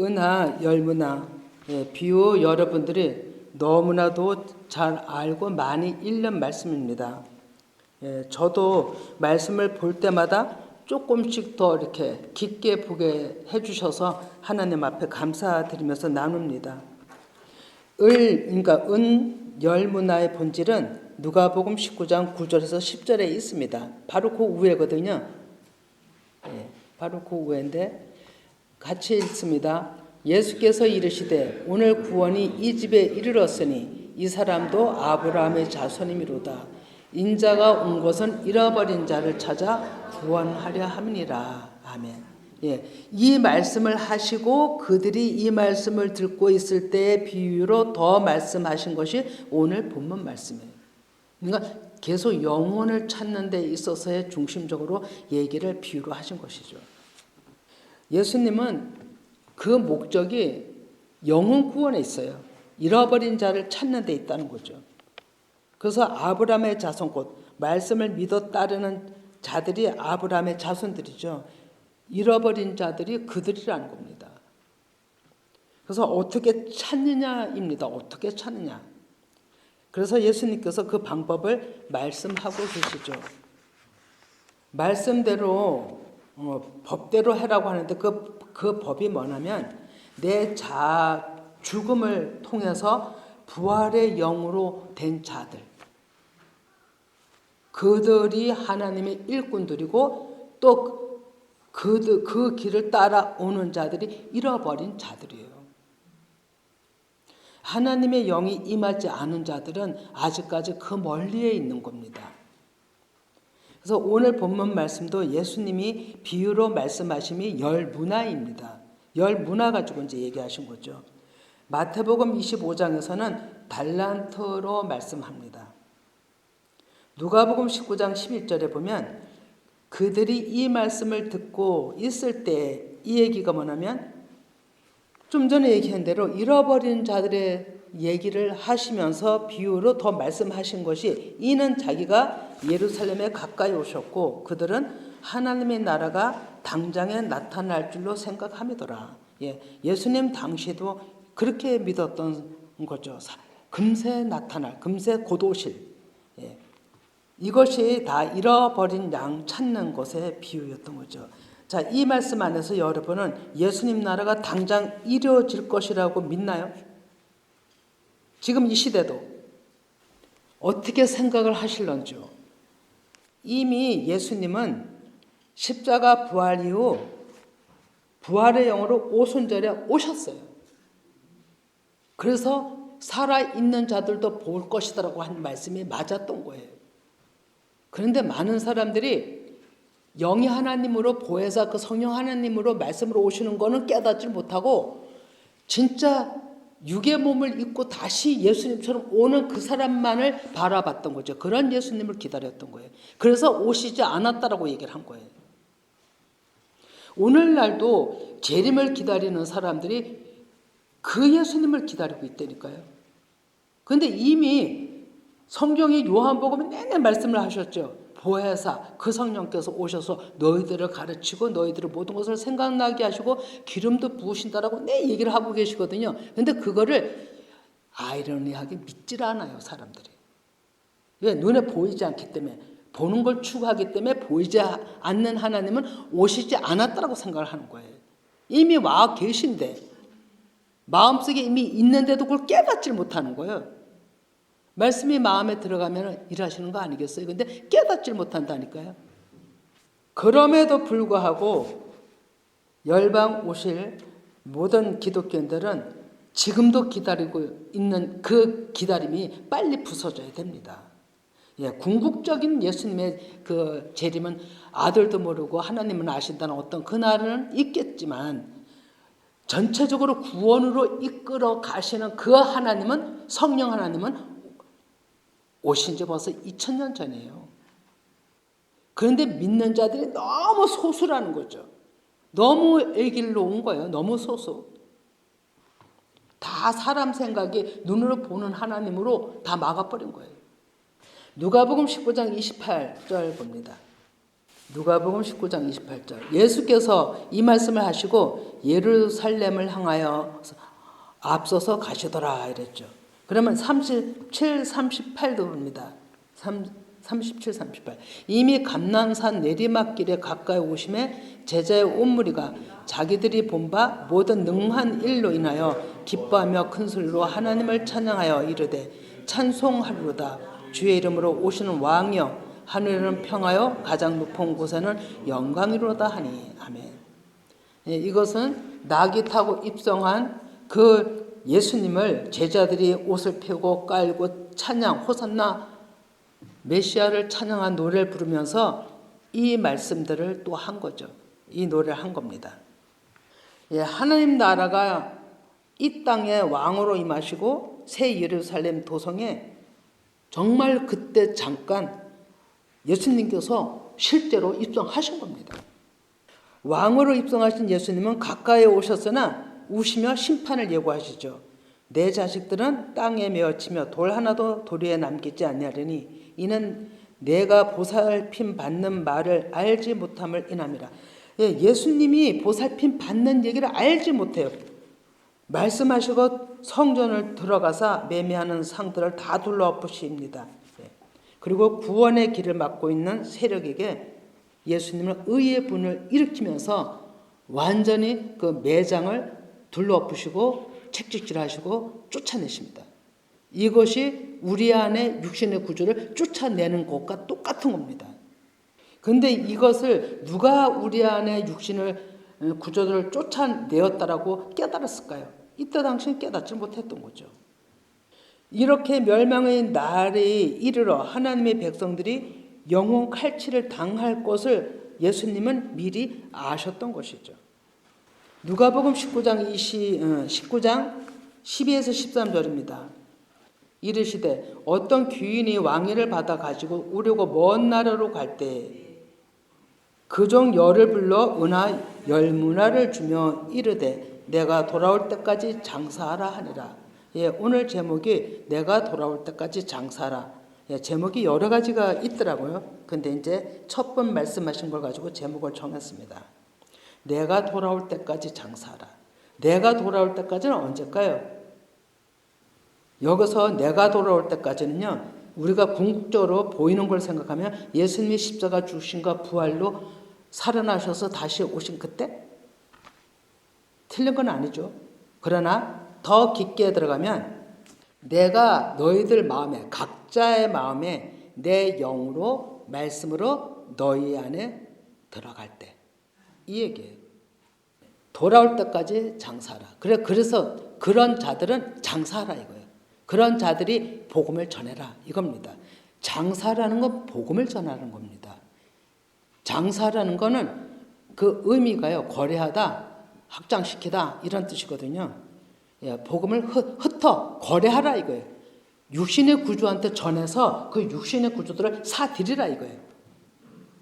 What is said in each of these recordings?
은하, 열문화, 비유 여러분들이 너무나도 잘 알고 많이 읽는 말씀입니다. 저도 말씀을 볼 때마다 조금씩 더 이렇게 깊게 보게 해주셔서 하나님 앞에 감사드리면서 나눕니다. 그러니까 열문화의 본질은 누가복음 19장 9절에서 10절에 있습니다. 바로 그 위에거든요. 바로 그 위인데 같이 읽습니다. 예수께서 이르시되 오늘 구원이 이 집에 이르렀으니 이 사람도 아브라함의 자손이미로다. 인자가 온 것은 잃어버린 자를 찾아 구원하려 함이니라. 아멘. 이 말씀을 하시고 그들이 이 말씀을 듣고 있을 때의 비유로 더 말씀하신 것이 오늘 본문 말씀이에요. 그러니까 계속 영혼을 찾는 데 있어서의 중심적으로 얘기를 비유로 하신 것이죠. 예수님은 그 목적이 영혼 구원에 있어요. 잃어버린 자를 찾는 데 있다는 거죠. 그래서 아브라함의 자손, 곧 말씀을 믿어 따르는 자들이 아브라함의 자손들이죠. 잃어버린 자들이 그들이라는 겁니다. 그래서 어떻게 찾느냐입니다. 어떻게 찾느냐. 그래서 예수님께서 그 방법을 말씀하고 계시죠. 말씀대로 법대로 해라고 하는데 그 법이 뭐냐면 내 죽음을 통해서 부활의 영으로 된 자들, 그들이 하나님의 일꾼들이고 또 그 길을 따라오는 자들이 잃어버린 자들이에요. 하나님의 영이 임하지 않은 자들은 아직까지 그 멀리에 있는 겁니다. 그래서 오늘 본문 말씀도 예수님이 비유로 말씀하심이 열문화입니다. 열문화 가지고 이제 얘기하신 거죠. 마태복음 25장에서는 달란트로 말씀합니다. 누가복음 19장 11절에 보면 그들이 이 말씀을 듣고 있을 때 이 얘기가 뭐냐면 좀 전에 얘기한 대로 잃어버린 자들의 얘기를 하시면서 비유로 더 말씀하신 것이 이는 자기가 예루살렘에 가까이 오셨고 그들은 하나님의 나라가 당장에 나타날 줄로 생각함이더라. 예수님 당시도 그렇게 믿었던 거죠. 금세 나타날, 금세 곧 오실. 이것이 다 잃어버린 양 찾는 것의 비유였던 거죠. 자, 이 말씀 안에서 여러분은 예수님 나라가 당장 이루어질 것이라고 믿나요? 지금 이 시대도 어떻게 생각을 하실런지요? 이미 예수님은 십자가 부활 이후 부활의 영으로 오순절에 오셨어요. 그래서 살아있는 자들도 볼 것이다라고 한 말씀이 맞았던 거예요. 그런데 많은 사람들이 영이 하나님으로 보혜사 그 성령 하나님으로 말씀으로 오시는 거는 깨닫지 못하고 진짜 육의 몸을 입고 다시 예수님처럼 오는 그 사람만을 바라봤던 거죠. 그런 예수님을 기다렸던 거예요. 그래서 오시지 않았다라고 얘기를 한 거예요. 오늘날도 재림을 기다리는 사람들이 그 예수님을 기다리고 있다니까요. 그런데 이미 성경의 요한복음에 내내 말씀을 하셨죠. 보혜사 그 성령께서 오셔서 너희들을 가르치고 너희들의 모든 것을 생각나게 하시고 기름도 부으신다라고 내 얘기를 하고 계시거든요. 그런데 그거를 아이러니하게 믿질 않아요, 사람들이. 왜? 눈에 보이지 않기 때문에, 보는 걸 추구하기 때문에 보이지 않는 하나님은 오시지 않았다라고 생각을 하는 거예요. 이미 와 계신데 마음속에 이미 있는데도 그걸 깨닫질 못하는 거예요. 말씀이 마음에 들어가면 일하시는 거 아니겠어요? 근데 깨닫질 못한다니까요. 그럼에도 불구하고 열방 오실 모든 기독교인들은 지금도 기다리고 있는 그 기다림이 빨리 부서져야 됩니다. 궁극적인 예수님의 그 재림은 아들도 모르고 하나님은 아신다는 어떤 그날은 있겠지만 전체적으로 구원으로 이끌어 가시는 그 하나님은, 성령 하나님은 오신 지 벌써 2000년 전이에요. 그런데 믿는 자들이 너무 소수라는 거죠. 너무 애길로 온 거예요. 너무 소수. 다 사람 생각이 눈으로 보는 하나님으로 다 막아버린 거예요. 누가복음 19장 28절 봅니다. 누가복음 19장 28절. 예수께서 이 말씀을 하시고 예루살렘을 향하여 앞서서 가시더라 이랬죠. 그러면 37, 38도 봅니다. 37, 38. 이미 감람산 내리막길에 가까이 오심에 제자의 온 무리가 자기들이 본 바 모든 능한 일로 인하여 기뻐하며 큰 소리로 하나님을 찬양하여 이르되 찬송하리로다. 주의 이름으로 오시는 왕이여 하늘에는 평하여 가장 높은 곳에는 영광이로다 하니. 아멘. 이것은 낙이 타고 입성한 그 예수님을 제자들이 옷을 펴고 깔고 찬양 호산나 메시아를 찬양한 노래를 부르면서 이 말씀들을 또 한 거죠. 이 노래를 한 겁니다. 하나님 나라가 이 땅에 왕으로 임하시고 새 예루살렘 도성에 정말 그때 잠깐 예수님께서 실제로 입성하신 겁니다. 왕으로 입성하신 예수님은 가까이 오셨으나 우시며 심판을 예고하시죠. 내 자식들은 땅에 메어치며 돌 하나도 도리에 남기지 아니하리니 이는 내가 보살핌 받는 말을 알지 못함을 인함이라. 예수님이 보살핌 받는 얘기를 알지 못해요. 말씀하시고 성전을 들어가서 매매하는 상들을 다 둘러엎으십니다. 그리고 구원의 길을 막고 있는 세력에게 예수님은 의의 분을 일으키면서 완전히 그 매장을 둘러엎으시고 책찍질하시고 쫓아내십니다. 이것이 우리 안에 육신의 구조를 쫓아내는 것과 똑같은 겁니다. 그런데 이것을 누가 우리 안에 육신을 구조를 쫓아내었다라고 깨달았을까요? 이때 당시는 깨닫지 못했던 거죠. 이렇게 멸망의 날이 이르러 하나님의 백성들이 영혼 칼치를 당할 것을 예수님은 미리 아셨던 것이죠. 누가복음 19장 12에서 13절입니다. 이르시되 어떤 귀인이 왕위를 받아 가지고 오려고 먼 나라로 갈 때 그 종 열을 불러 은하 열문화를 주며 이르되 내가 돌아올 때까지 장사하라 하니라. 오늘 제목이 내가 돌아올 때까지 장사하라. 제목이 여러 가지가 있더라고요. 근데 이제 첫 번 말씀하신 걸 가지고 제목을 정했습니다. 내가 돌아올 때까지 장사하라. 내가 돌아올 때까지는 언제일까요? 여기서 내가 돌아올 때까지는요, 우리가 궁극적으로 보이는 걸 생각하면 예수님이 십자가 죽으심과 부활로 살아나셔서 다시 오신 그때? 틀린 건 아니죠. 그러나 더 깊게 들어가면 내가 너희들 마음에, 각자의 마음에 내 영으로 말씀으로 너희 안에 들어갈 때, 이 얘기예요. 돌아올 때까지 장사하라. 그래서 그런 자들은 장사하라 이거예요. 그런 자들이 복음을 전해라 이겁니다. 장사라는 건 복음을 전하는 겁니다. 장사라는 거는 그 의미가요, 거래하다, 확장시키다 이런 뜻이거든요. 복음을 흩어 거래하라 이거예요. 육신의 구주한테 전해서 그 육신의 구주들을 사드리라 이거예요.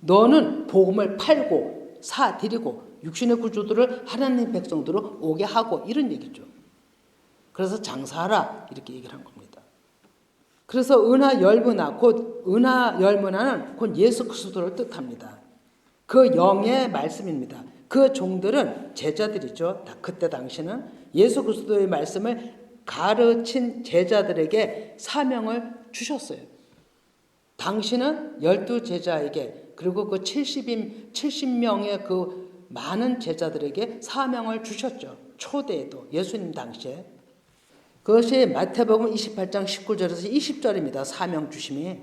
너는 복음을 팔고 사드리고 육신의 구주들을 하나님의 백성들로 오게 하고 이런 얘기죠. 그래서 장사하라 이렇게 얘기를 한 겁니다. 그래서 은하 열문화, 곧 은하 열문화는 곧 예수 그리스도를 뜻합니다. 그 영의 말씀입니다. 그 종들은 제자들이죠. 그때 당시는 예수 그리스도의 말씀을 가르친 제자들에게 사명을 주셨어요. 당신은 12제자에게 그리고 그 70명의 그 많은 제자들에게 사명을 주셨죠. 초대에도 예수님 당시에. 그것이 마태복음 28장 19절에서 20절입니다. 사명 주심이.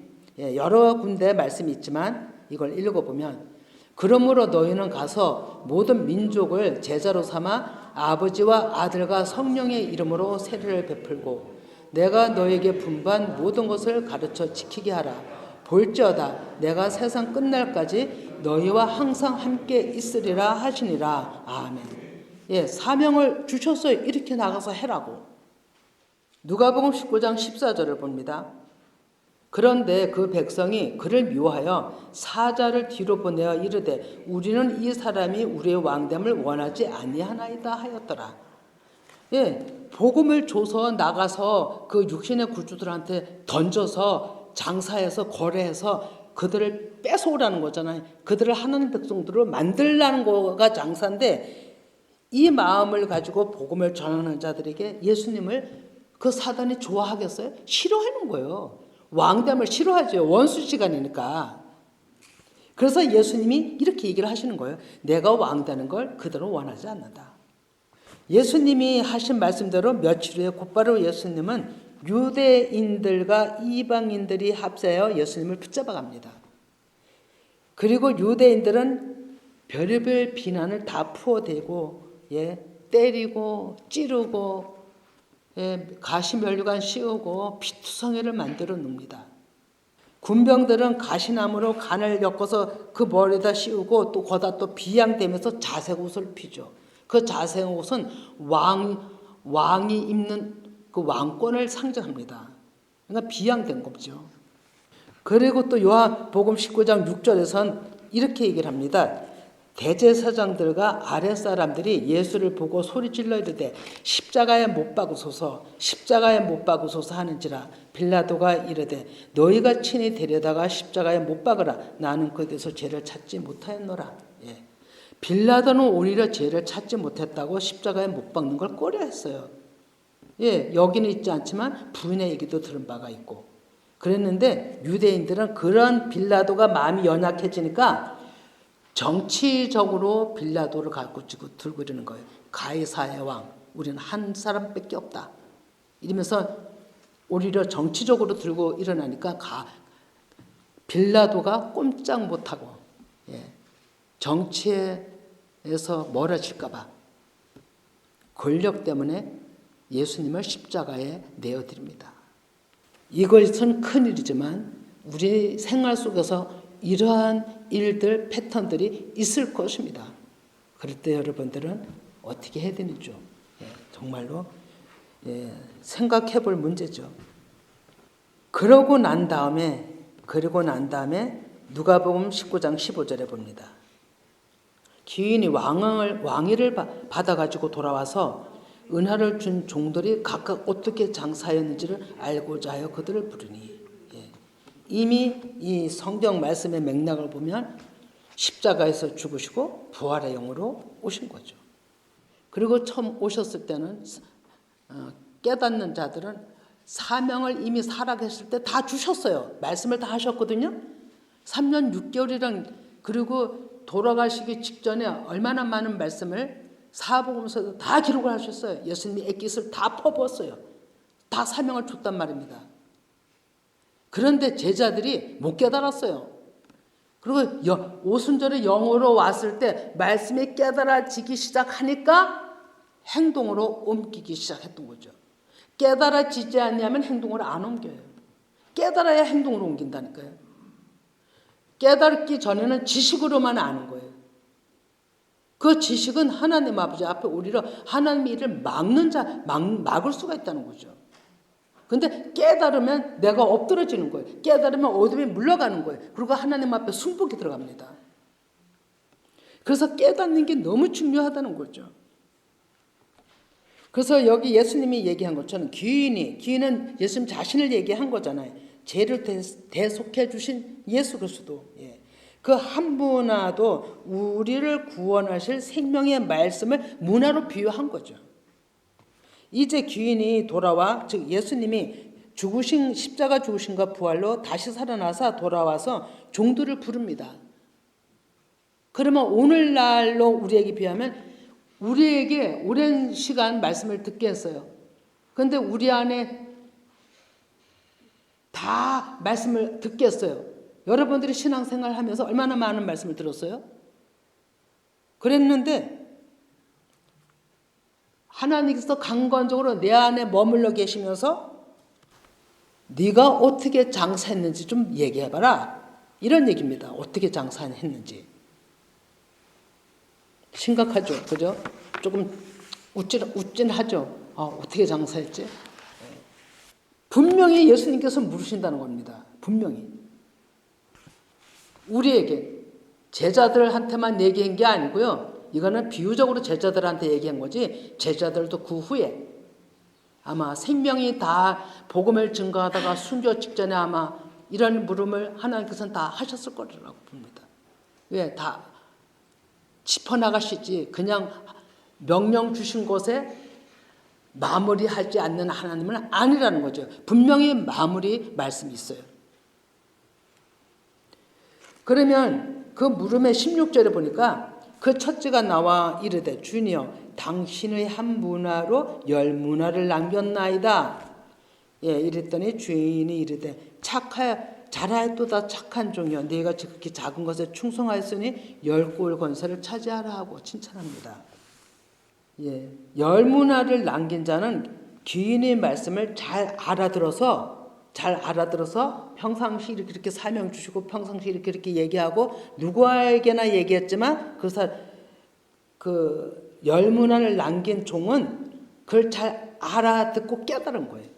여러 군데 말씀이 있지만 이걸 읽어보면 그러므로 너희는 가서 모든 민족을 제자로 삼아 아버지와 아들과 성령의 이름으로 세례를 베풀고 내가 너에게 분부한 모든 것을 가르쳐 지키게 하라. 볼지어다 내가 세상 끝날까지 너희와 항상 함께 있으리라 하시니라. 아멘. 사명을 주셨어요. 이렇게 나가서 해라고. 누가복음 19장 14절을 봅니다. 그런데 그 백성이 그를 미워하여 사자를 뒤로 보내어 이르되 우리는 이 사람이 우리의 왕됨을 원하지 아니하나이다 하였더라. 복음을 줘서 나가서 그 육신의 구주들한테 던져서 장사해서 거래해서 그들을 뺏어오라는 거잖아요. 그들을 하나님 백성들을 만들라는 거가 장사인데 이 마음을 가지고 복음을 전하는 자들에게 예수님을 그 사단이 좋아하겠어요? 싫어하는 거예요. 왕됨을 싫어하죠. 원수지간이니까. 그래서 예수님이 이렇게 얘기를 하시는 거예요. 내가 왕되는 걸 그들은 원하지 않는다. 예수님이 하신 말씀대로 며칠 후에 곧바로 예수님은 유대인들과 이방인들이 합세하여 예수님을 붙잡아 갑니다. 그리고 유대인들은 별의별 비난을 다 풀어대고 때리고 찌르고 가시면류관 씌우고 피투성이를 만들어 놓습니다. 군병들은 가시나무로 간을 엮어서 그 머리에다 씌우고 또 거기다 또 비양대면서 자색옷을 피죠. 그 자색옷은 왕이 입는 그 왕권을 상징합니다. 그러니까 비양된 거죠. 그리고 또 요한복음 19장 6절에선 이렇게 얘기를 합니다. 대제사장들과 아랫사람들이 예수를 보고 소리질러 이르되 십자가에 못 박으소서 십자가에 못 박으소서 하는지라 빌라도가 이르되 너희가 친히 데려다가 십자가에 못 박으라 나는 그에게서 죄를 찾지 못하였노라. 빌라도는 오히려 죄를 찾지 못했다고 십자가에 못 박는 걸 꺼려했어요. 여기는 있지 않지만 부인의 얘기도 들은 바가 있고 그랬는데 유대인들은 그런 빌라도가 마음이 연약해지니까 정치적으로 빌라도를 갖고 들고 이러는 거예요. 가이사의 왕, 우리는 한 사람밖에 없다. 이러면서 오히려 정치적으로 들고 일어나니까 빌라도가 꼼짝 못하고 정치에서 멀어질까 봐 권력 때문에 예수님을 십자가에 내어드립니다. 이것은 큰일이지만 우리 생활 속에서 이러한 일들, 패턴들이 있을 것입니다. 그럴 때 여러분들은 어떻게 해야 되는지요? 정말로 생각해 볼 문제죠. 그러고 난 다음에 누가복음 19장 15절에 봅니다. 귀인이 왕위를 받아가지고 돌아와서 은하를 준 종들이 각각 어떻게 장사하였는지를 알고자 하여 그들을 부르니 이미 이 성경 말씀의 맥락을 보면 십자가에서 죽으시고 부활의 영으로 오신 거죠. 그리고 처음 오셨을 때는 깨닫는 자들은 사명을 이미 살아계실 때 다 주셨어요. 말씀을 다 하셨거든요. 3년 6개월이랑 그리고 돌아가시기 직전에 얼마나 많은 말씀을 사복음서에도 다 기록을 하셨어요. 예수님이 액기스를 다 퍼부었어요. 다 사명을 줬단 말입니다. 그런데 제자들이 못 깨달았어요. 그리고 오순절에 영으로 왔을 때 말씀이 깨달아지기 시작하니까 행동으로 옮기기 시작했던 거죠. 깨달아지지 않냐면 행동으로 안 옮겨요. 깨달아야 행동으로 옮긴다니까요. 깨닫기 전에는 지식으로만 아는 거예요. 그 지식은 하나님 아버지 앞에 오히려 하나님의 일을 막을 수가 있다는 거죠. 근데 깨달으면 내가 엎드러지는 거예요. 깨달으면 어둠이 물러가는 거예요. 그리고 하나님 앞에 순복이 들어갑니다. 그래서 깨닫는 게 너무 중요하다는 거죠. 그래서 여기 예수님이 얘기한 것처럼 귀인은 예수님 자신을 얘기한 거잖아요. 죄를 대속해 주신 예수 그리스도. 그 한 분하도 우리를 구원하실 생명의 말씀을 문화로 비유한 거죠. 이제 귀인이 돌아와 즉 예수님이 십자가 죽으신과 부활로 다시 살아나서 돌아와서 종들을 부릅니다. 그러면 오늘날로 우리에게 비하면 우리에게 오랜 시간 말씀을 듣게 했어요. 그런데 우리 안에 다 말씀을 듣게 했어요. 여러분들이 신앙생활 하면서 얼마나 많은 말씀을 들었어요? 그랬는데 하나님께서 강권적으로 내 안에 머물러 계시면서 네가 어떻게 장사했는지 좀 얘기해봐라. 이런 얘기입니다. 어떻게 장사했는지. 심각하죠. 그죠? 조금 우쭐하죠. 어떻게 장사했지? 분명히 예수님께서 물으신다는 겁니다. 분명히. 우리에게 제자들한테만 얘기한 게 아니고요. 이거는 비유적으로 제자들한테 얘기한 거지 제자들도 그 후에 아마 생명이 다 복음을 증거하다가 순교 직전에 아마 이런 물음을 하나님께서는 다 하셨을 거라고 봅니다. 왜? 다 짚어나가시지 그냥 명령 주신 것에 마무리하지 않는 하나님은 아니라는 거죠. 분명히 마무리 말씀이 있어요. 그러면 그 물음의 16절에 보니까 그 첫째가 나와 이르되 주니여 당신의 한 문화로 열 문화를 남겼나이다. 예, 이랬더니 주인이 이르되 잘하였도다 착한 종이여 네가 그렇게 작은 것에 충성하였으니 열 골 권세를 차지하라 하고 칭찬합니다. 예, 열 문화를 남긴 자는 귀인의 말씀을 잘 알아들어서 평상시 이렇게 사명 주시고 평상시 이렇게 얘기하고 누구에게나 얘기했지만 그 열 문화를 남긴 종은 그걸 잘 알아듣고 깨달은 거예요.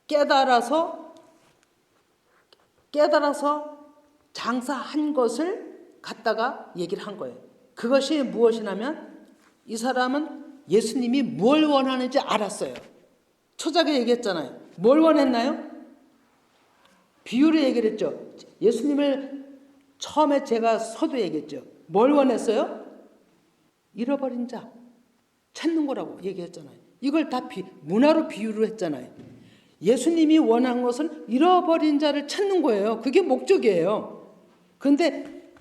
깨달아서 장사한 것을 갖다가 얘기를 한 거예요. 그것이 무엇이냐면 이 사람은 예수님이 뭘 원하는지 알았어요. 초작에 얘기했잖아요. 뭘 원했나요? 비유를 얘기를 했죠. 예수님을 처음에 제가 서두에 얘기했죠. 뭘 원했어요? 잃어버린 자 찾는 거라고 얘기했잖아요. 이걸 다 문화로 비유를 했잖아요. 예수님이 원한 것은 잃어버린 자를 찾는 거예요. 그게 목적이에요. 그런데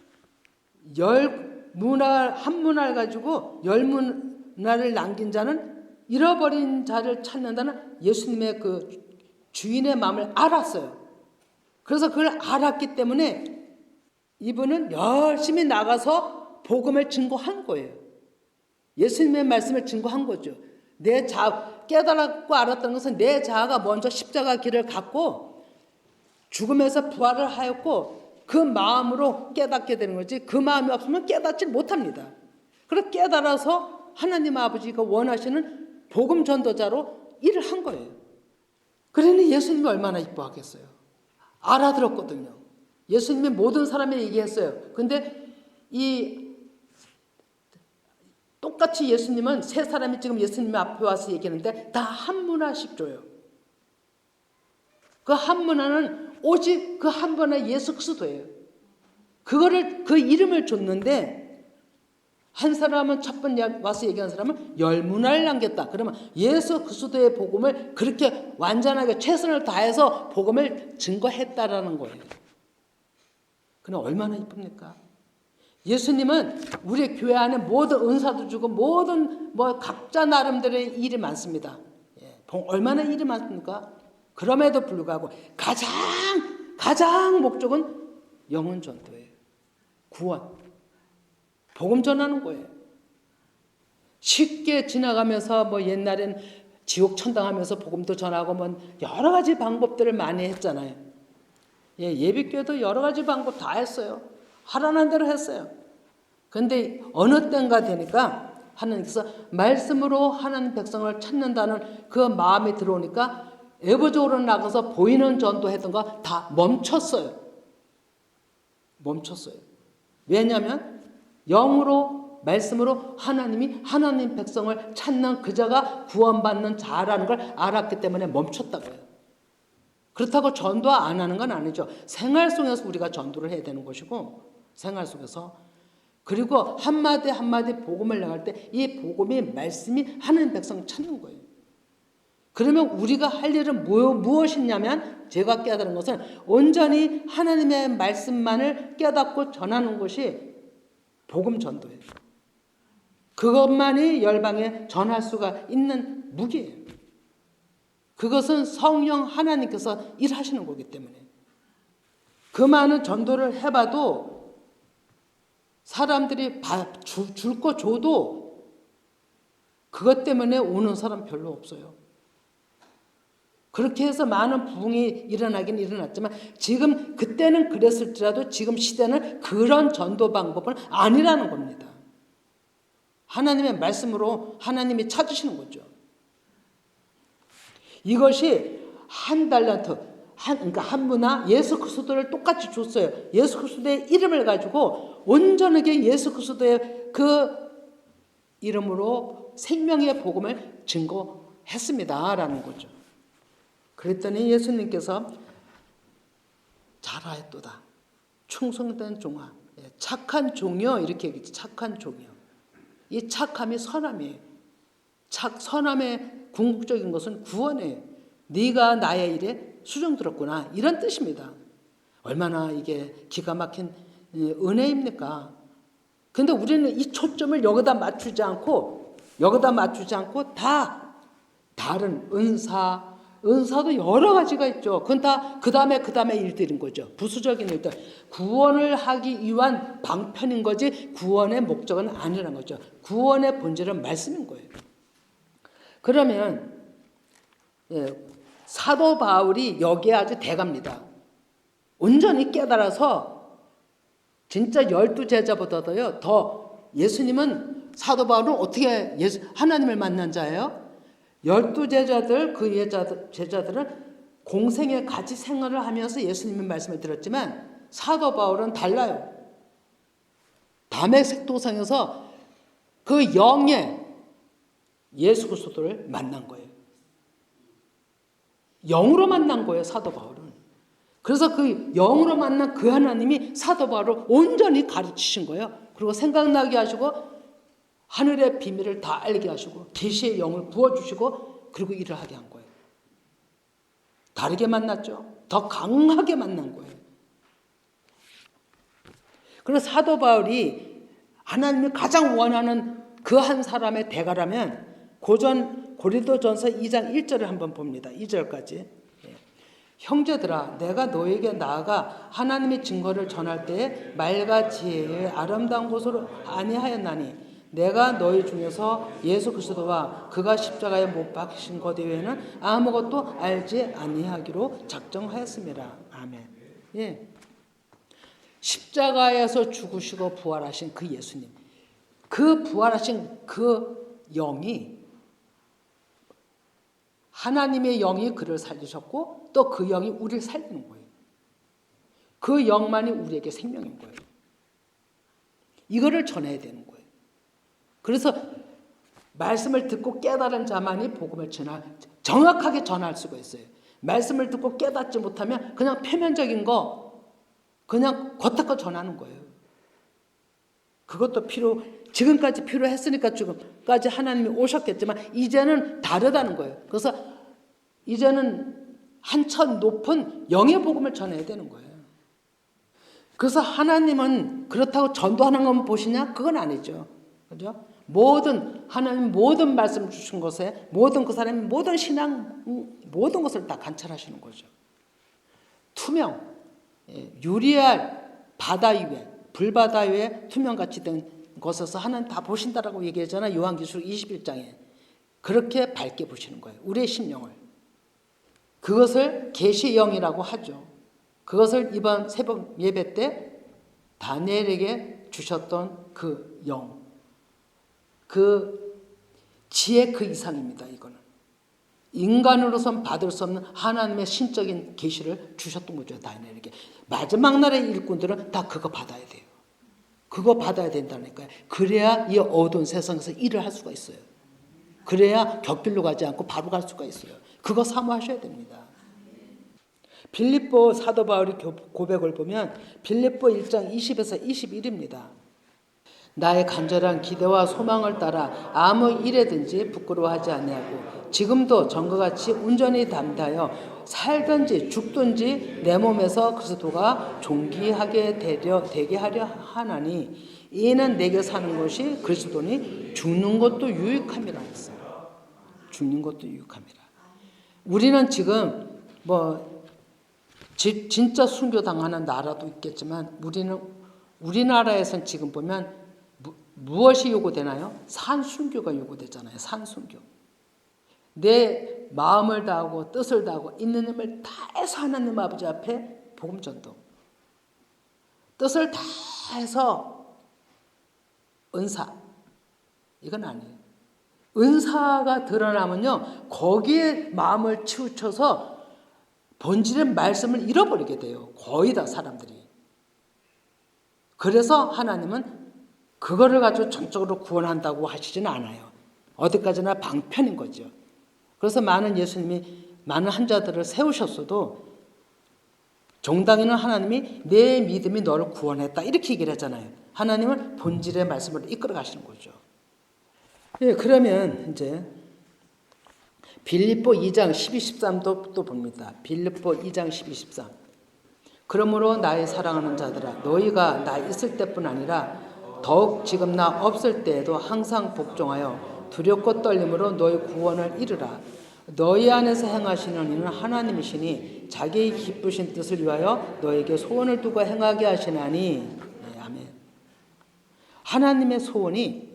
한 문화를 가지고 열 문화를 남긴 자는 잃어버린 자를 찾는다는 예수님의 그 주인의 마음을 알았어요. 그래서 그걸 알았기 때문에 이분은 열심히 나가서 복음을 증거한 거예요. 예수님의 말씀을 증거한 거죠. 깨달았고 알았던 것은 내 자아가 먼저 십자가 길을 갔고 죽음에서 부활을 하였고 그 마음으로 깨닫게 되는 거지 그 마음이 없으면 깨닫지 못합니다. 그래서 깨달아서 하나님 아버지가 원하시는 복음 전도자로 일을 한 거예요. 그러니 예수님이 얼마나 이뻐하겠어요. 알아들었거든요. 예수님이 모든 사람에게 얘기했어요. 근데 똑같이 예수님은 세 사람이 지금 예수님 앞에 와서 얘기하는데 다 한 문화씩 줘요. 그 한 문화는 오직 그 한 문화 예수 그리스도예요. 그 이름을 줬는데 한 사람은 첫 번째 와서 얘기한 사람은 열 문화를 남겼다. 그러면 예수 그리스도의 복음을 그렇게 완전하게 최선을 다해서 복음을 증거했다라는 거예요. 그럼 얼마나 이쁩니까? 예수님은 우리 교회 안에 모든 은사도 주고 모든 각자 나름대로의 일이 많습니다. 얼마나 일이 많습니까? 그럼에도 불구하고 가장 목적은 영혼 전도예요. 구원. 복음 전하는 거예요. 쉽게 지나가면서 옛날엔 지옥 천당하면서 복음도 전하고 여러 가지 방법들을 많이 했잖아요. 예비교회도 여러 가지 방법 다 했어요. 하라는 대로 했어요. 그런데 어느 때인가 되니까 하나님께서 말씀으로 하나님 백성을 찾는다는 그 마음이 들어오니까 외부적으로 나가서 보이는 전도했던 거 다 멈췄어요. 왜냐하면 영으로 말씀으로 하나님 백성을 찾는 그 자가 구원받는 자라는 걸 알았기 때문에 멈췄다고요. 그렇다고 전도 안 하는 건 아니죠. 생활 속에서 우리가 전도를 해야 되는 것이고 생활 속에서 그리고 한마디 한마디 복음을 나갈 때 이 복음이 말씀이 하나님 백성 찾는 거예요. 그러면 우리가 할 일은 무엇이냐면 제가 깨달은 것은 온전히 하나님의 말씀만을 깨닫고 전하는 것이 복음 전도예요. 그것만이 열방에 전할 수가 있는 무기예요. 그것은 성령 하나님께서 일하시는 거기 때문에 그 많은 전도를 해봐도 사람들이 줄 거 줘도 그것 때문에 오는 사람 별로 없어요. 그렇게 해서 많은 부흥이 일어나긴 일어났지만 지금 그때는 그랬을지라도 지금 시대는 그런 전도 방법은 아니라는 겁니다. 하나님의 말씀으로 하나님이 찾으시는 거죠. 이것이 한 달란트, 그러니까 한 문화 예수 그리스도를 똑같이 줬어요. 예수 그리스도의 이름을 가지고 온전하게 예수 그리스도의 그 이름으로 생명의 복음을 증거했습니다라는 거죠. 그랬더니 예수님께서 잘하였도다. 충성된 종아, 착한 종이요 이렇게 얘기했지. 착한 종이요. 이 착함이 선함이에요. 선함의 궁극적인 것은 구원이에요. 네가 나의 일에 수종 들었구나 이런 뜻입니다. 얼마나 이게 기가 막힌 은혜입니까? 근데 우리는 이 초점을 여기다 맞추지 않고 다 다른 은사도 여러 가지가 있죠. 그건 다 그 다음에 일들인 거죠. 부수적인 일들. 구원을 하기 위한 방편인 거지 구원의 목적은 아니라는 거죠. 구원의 본질은 말씀인 거예요. 그러면 사도 바울이 여기에 아주 대갑니다. 온전히 깨달아서 진짜 12제자보다도요 더 예수님은 사도 바울은 어떻게 하나님을 만난 자예요? 12제자들 그 제자들은 공생에 같이 생활을 하면서 예수님의 말씀을 들었지만 사도 바울은 달라요. 다메섹 도상에서 그 영의 예수 그리스도를 만난 거예요. 영으로 만난 거예요, 사도 바울은. 그래서 그 영으로 만난 그 하나님이 사도 바울을 온전히 가르치신 거예요. 그리고 생각나게 하시고 하늘의 비밀을 다 알게 하시고 계시의 영을 부어주시고 그리고 일을 하게 한 거예요. 다르게 만났죠. 더 강하게 만난 거예요. 그래서 사도 바울이 하나님이 가장 원하는 그 한 사람의 대가라면 고린도전서 2장 1절을 한번 봅니다. 2절까지. 형제들아 내가 너에게 나아가 하나님의 증거를 전할 때에 말과 지혜의 아름다운 것으로 아니하였나니 내가 너희 중에서 예수 그리스도와 그가 십자가에 못 박히신 것 외에는 아무것도 알지 아니하기로 작정하였습니다. 아멘. 예. 십자가에서 죽으시고 부활하신 그 예수님, 그 부활하신 그 영이 하나님의 영이 그를 살리셨고 또 그 영이 우리를 살리는 거예요. 그 영만이 우리에게 생명인 거예요. 이거를 전해야 되는 거예요. 그래서 말씀을 듣고 깨달은 자만이 복음을 정확하게 전할 수가 있어요. 말씀을 듣고 깨닫지 못하면 그냥 표면적인 거 그냥 겉에 전하는 거예요. 그것도 지금까지 필요했으니까 지금까지 하나님이 오셨겠지만 이제는 다르다는 거예요. 그래서 이제는 한천 높은 영의 복음을 전해야 되는 거예요. 그래서 하나님은 그렇다고 전도하는 것만 보시냐? 그건 아니죠. 그죠? 하나님 모든 말씀 주신 것에 그 사람이 모든 신앙, 모든 것을 다 관찰하시는 거죠. 투명, 유리알 바다 위에, 불바다 위에 투명같이 된 것에서 하나님 다 보신다라고 얘기하잖아요. 요한계시록 21장에. 그렇게 밝게 보시는 거예요. 우리의 심령을. 그것을 계시의 영이라고 하죠. 그것을 이번 새벽 예배 때 다니엘에게 주셨던 그 영, 그 지혜 그 이상입니다. 이거는 인간으로선 받을 수 없는 하나님의 신적인 계시를 주셨던 거죠. 다니엘에게. 마지막 날의 일꾼들은 다 그거 받아야 돼요. 그거 받아야 된다니까요. 그래야 이 어두운 세상에서 일을 할 수가 있어요. 그래야 곁길로 가지 않고 바로 갈 수가 있어요. 그거 사모하셔야 됩니다. 빌립보 사도 바울의 고백을 보면 빌립보 1장 20에서 21입니다. 나의 간절한 기대와 소망을 따라 아무 일에든지 부끄러워하지 아니하고 지금도 전과 같이 온전히 담대하여 살든지 죽든지 내 몸에서 그리스도가 존귀하게 되게 하려 하나니 이는 내게 사는 것이 그리스도니 죽는 것도 유익함이라 했어요. 죽는 것도 유익함이라. 우리는 지금 진짜 순교당하는 나라도 있겠지만 우리나라에선 지금 보면 무엇이 요구되나요? 산순교가 요구되잖아요. 산순교. 내 마음을 다하고 뜻을 다하고 있는 힘을 다해서 하나님 아버지 앞에 복음 전도. 뜻을 다해서 은사. 이건 아니에요. 은사가 드러나면요. 거기에 마음을 치우쳐서 본질의 말씀을 잃어버리게 돼요. 거의 다 사람들이. 그래서 하나님은 그거를 가지고 전적으로 구원한다고 하시지는 않아요. 어디까지나 방편인 거죠. 그래서 예수님이 많은 한자들을 세우셨어도 정당인은 하나님이 내 믿음이 너를 구원했다 이렇게 얘기를 하잖아요. 하나님은 본질의 말씀을 이끌어 가시는 거죠. 예, 그러면 이제 빌립보 2장 12, 13도 또 봅니다. 빌립보 2장 12, 13. 그러므로 나의 사랑하는 자들아 너희가 나 있을 때뿐 아니라 더욱 지금 나 없을 때에도 항상 복종하여 두렵고 떨림으로 너희 구원을 이루라. 너희 안에서 행하시는 이는 하나님이시니 자기의 기쁘신 뜻을 위하여 너에게 소원을 두고 행하게 하시나니. 네, 아멘. 하나님의 소원이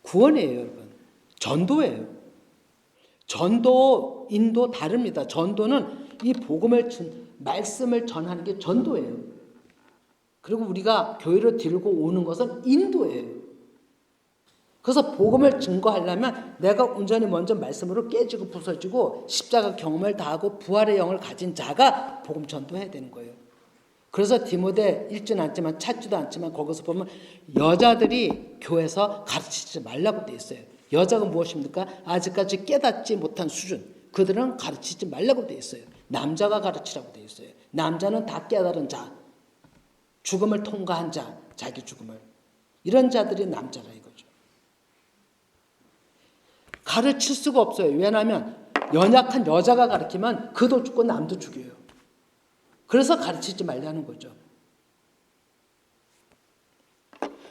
구원이에요, 여러분. 전도예요. 전도, 인도 다릅니다. 전도는 이 복음을 말씀을 전하는 게 전도예요. 그리고 우리가 교회로 들고 오는 것은 인도예요. 그래서 복음을 증거하려면 내가 온전히 먼저 말씀으로 깨지고 부서지고 십자가 경험을 다하고 부활의 영을 가진 자가 복음 전도해야 되는 거예요. 그래서 디모데 읽지는 않지만 찾지도 않지만 거기서 보면 여자들이 교회에서 가르치지 말라고 돼 있어요. 여자가 무엇입니까? 아직까지 깨닫지 못한 수준. 그들은 가르치지 말라고 돼 있어요. 남자가 가르치라고 돼 있어요. 남자는 다 깨달은 자. 죽음을 통과한 자. 자기 죽음을. 이런 자들이 남자라 이거죠. 가르칠 수가 없어요. 왜냐하면 연약한 여자가 가르치면 그도 죽고 남도 죽여요. 그래서 가르치지 말라는 거죠.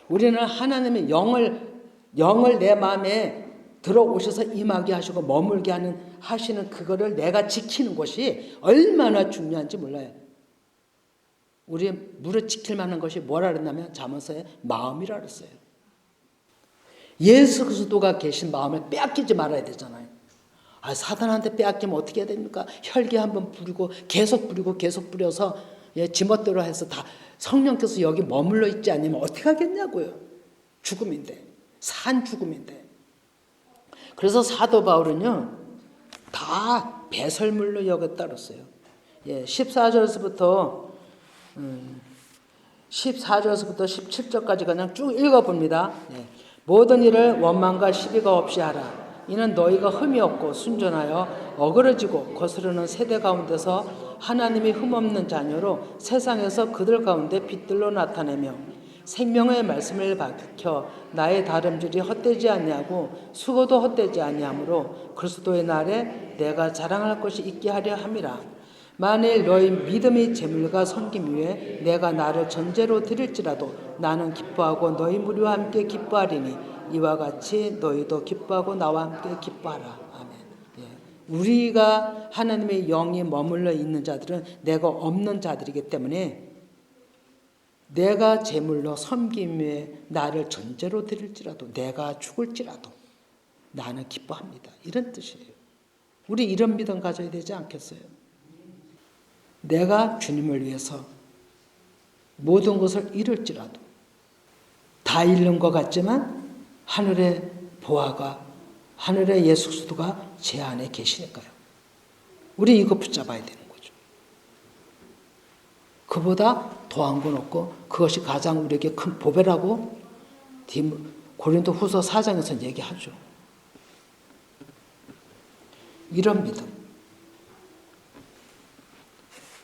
우리는 하나님의 영을 내 마음에 들어오셔서 임하게 하시고 머물게 하시는 그거를 내가 지키는 것이 얼마나 중요한지 몰라요. 우리 무릇 지킬 만한 것이 뭐라 그랬냐면 잠언서에 마음이라 그랬어요. 예수 그리스도가 계신 마음을 빼앗기지 말아야 되잖아요. 사단한테 빼앗기면 어떻게 해야 됩니까? 혈기 한번 부리고 계속 뿌려서 지멋대로 해서 다 성령께서 여기 머물러 있지 않으면 어떻게 하겠냐고요. 죽음인데. 산 죽음인데. 그래서 사도 바울은요. 다 배설물로 여겼다 그랬어요. 14절에서부터 17절까지 그냥 쭉 읽어봅니다. 모든 일을 원망과 시비가 없이 하라. 이는 너희가 흠이 없고 순전하여 어그러지고 거스르는 세대 가운데서 하나님이 흠없는 자녀로 세상에서 그들 가운데 빛들로 나타내며 생명의 말씀을 밝혀 나의 다름질이 헛되지 아니하고 수고도 헛되지 아니하므로 그리스도의 날에 내가 자랑할 것이 있게 하려 함이라. 만일 너희 믿음이 재물과 섬김 위에 내가 나를 전제로 드릴지라도 나는 기뻐하고 너희 무리와 함께 기뻐하리니 이와 같이 너희도 기뻐하고 나와 함께 기뻐하라. 아멘. 우리가 하나님의 영이 머물러 있는 자들은 내가 없는 자들이기 때문에 내가 제물로 섬김 위에 나를 전제로 드릴지라도 내가 죽을지라도 나는 기뻐합니다. 이런 뜻이에요. 우리 이런 믿음 가져야 되지 않겠어요? 내가 주님을 위해서 모든 것을 잃을지라도 다 잃는 것 같지만 하늘의 보화가 하늘의 예수 그리스도가 제 안에 계시니까요. 우리 이거 붙잡아야 되는 거죠. 그보다 더한 건 없고 그것이 가장 우리에게 큰 보배라고 고린도 후서 4장에서 얘기하죠. 이런 믿음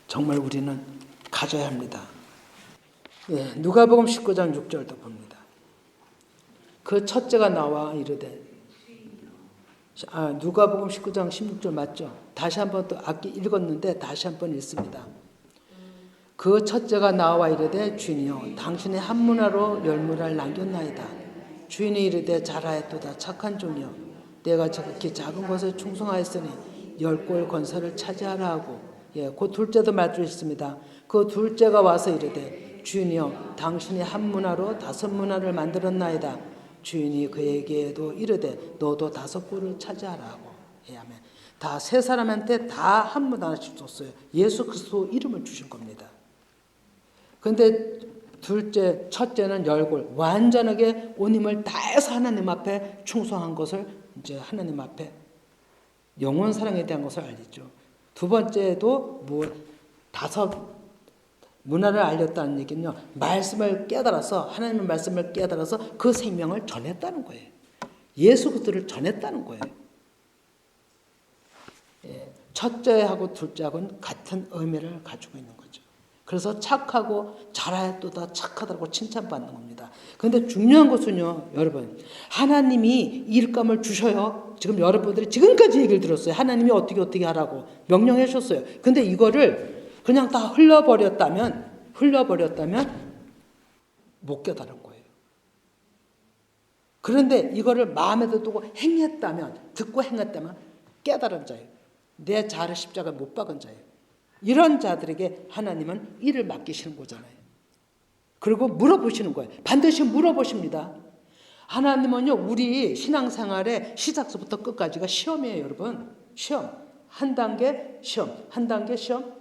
정말 우리는 가져야 합니다. 누가복음 19장 6절도 봅니다. 그 첫째가 나와 이르되 누가복음 19장 16절 맞죠? 다시 한번 또 아까 읽었는데 다시 한번 읽습니다. 그 첫째가 나와 이르되 주인이여 당신의 한 문화로 열 문화를 남겼나이다. 주인이 이르되 잘하였도다 착한 종이여 내가 지극히 작은 것에 충성하였으니 10골 건설을 차지하라 하고 그 둘째도 말씀했습니다. 그 둘째가 와서 이르되 주인이여 당신이 한 문화로 5문화를 만들었나이다. 주인이 그에게도 이르되 너도 5골을 차지하라 하고 아멘. 다 세 사람한테 다 한 문화씩 줬어요. 예수 그리스도 이름을 주신 겁니다. 근데 첫째는 10골 완전하게 온 힘을 다해서 하나님 앞에 충성한 것을 이제 하나님 앞에 영원 사랑에 대한 것을 알렸죠. 두 번째도 5 문화를 알렸다는 얘기는요. 말씀을 깨달아서 하나님의 말씀을 깨달아서 그 생명을 전했다는 거예요. 예수 그리스도를 전했다는 거예요. 첫째하고 둘째하고는 같은 의미를 가지고 있는 거죠. 그래서 착하고 잘하였도다 착하다고 칭찬받는 겁니다. 그런데 중요한 것은요, 여러분, 하나님이 일감을 주셔요. 지금 여러분들이 지금까지 얘기를 들었어요. 하나님이 어떻게 하라고 명령해 주셨어요. 근데 이거를 그냥 다 흘려버렸다면 못 깨달은 거예요. 그런데 이거를 마음에도 두고 듣고 행했다면 깨달은 자예요. 내 자를 십자가에 못 박은 자예요. 이런 자들에게 하나님은 일을 맡기시는 거잖아요. 그리고 물어보시는 거예요. 반드시 물어보십니다. 하나님은요, 우리 신앙생활의 시작서부터 끝까지가 시험이에요, 여러분. 시험. 한 단계 시험, 한 단계 시험.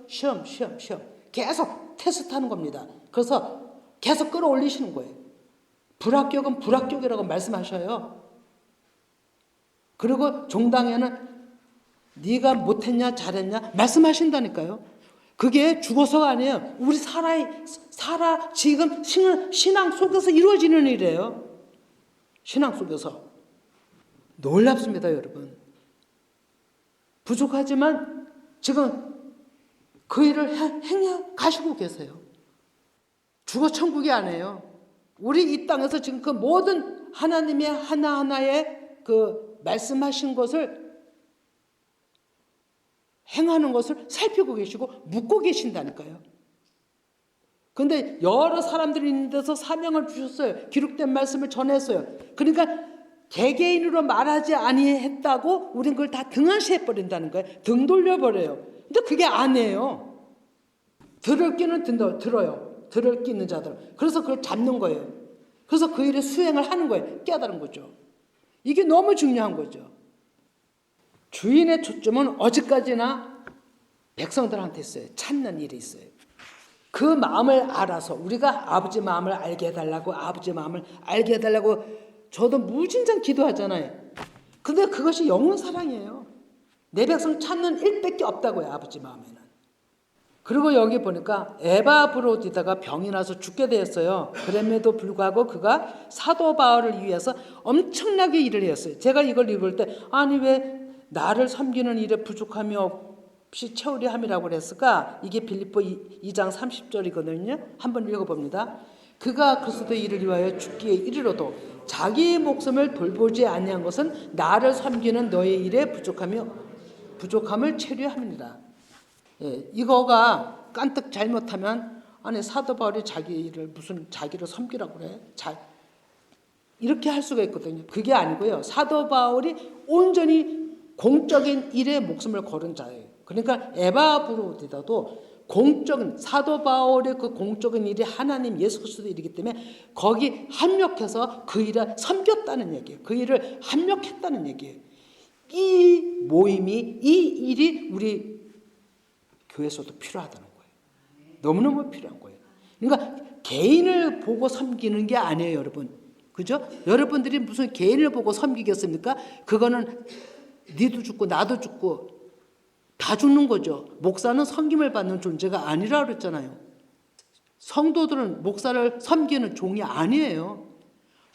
계속 테스트하는 겁니다. 그래서 계속 끌어올리시는 거예요. 불합격은 불합격이라고 말씀하셔요. 그리고 종당에는 네가 못했냐 잘했냐 말씀하신다니까요. 그게 죽어서가 아니에요. 우리 살아 지금 신앙 속에서 이루어지는 일이에요. 신앙 속에서. 놀랍습니다, 여러분. 부족하지만 지금 그 일을 행해 가시고 계세요. 죽어 천국이 아니에요. 우리 이 땅에서 지금 그 모든 하나님의 하나하나의 그 말씀하신 것을 행하는 것을 살피고 계시고 묻고 계신다니까요. 그런데 여러 사람들이 있는 데서 사명을 주셨어요. 기록된 말씀을 전했어요. 그러니까 개개인으로 말하지 아니했다고 우린 그걸 다 등한시해버린다는 거예요. 등 돌려버려요. 근데 그게 아니에요. 들을 끼는 들어요. 들을 끼는 자들. 그래서 그걸 잡는 거예요. 그래서 그 일에 수행을 하는 거예요. 깨달은 거죠. 이게 너무 중요한 거죠. 주인의 초점은 어디까지나 백성들한테 있어요. 찾는 일이 있어요. 그 마음을 알아서 우리가 아버지 마음을 알게 해달라고 저도 무진장 기도하잖아요. 근데 그것이 영원 사랑이에요. 내 백성 찾는 일밖에 없다고요. 아버지 마음에는. 그리고 여기 보니까 에바브로디다가 병이 나서 죽게 되었어요. 그럼에도 불구하고 그가 사도 바울을 위해서 엄청나게 일을 했어요. 제가 이걸 읽을 때 아니 왜 나를 섬기는 일에 부족함이 없이 채우려 함이라고 그랬을까? 이게 빌립보 2장 30절이거든요. 한번 읽어봅니다. 그가 그리스도의 일을 위하여 죽기에 이르러도 자기 목숨을 돌보지 아니한 것은 나를 섬기는 너의 일에 부족함을 채우려 함이니라. 예, 이거가 깐뜩 잘못하면 아니 사도 바울이 자기를 자기를 섬기라고 그래? 이렇게 할 수가 있거든요. 그게 아니고요. 사도 바울이 온전히 공적인 일에 목숨을 걸은 자예요. 그러니까 에바브로디다도 공적인 사도 바울의 그 공적인 일이 하나님 예수 그리스도의 일이기 때문에 거기 합력해서 그 일을 섬겼다는 얘기예요. 그 일을 합력했다는 얘기예요. 이 모임이 이 일이 우리 교회에서도 필요하다는 거예요. 너무너무 필요한 거예요. 그러니까 개인을 보고 섬기는 게 아니에요, 여러분. 그죠? 여러분들이 무슨 개인을 보고 섬기겠습니까? 그거는 니도 죽고 나도 죽고 다 죽는 거죠. 목사는 섬김을 받는 존재가 아니라 그랬잖아요. 성도들은 목사를 섬기는 종이 아니에요.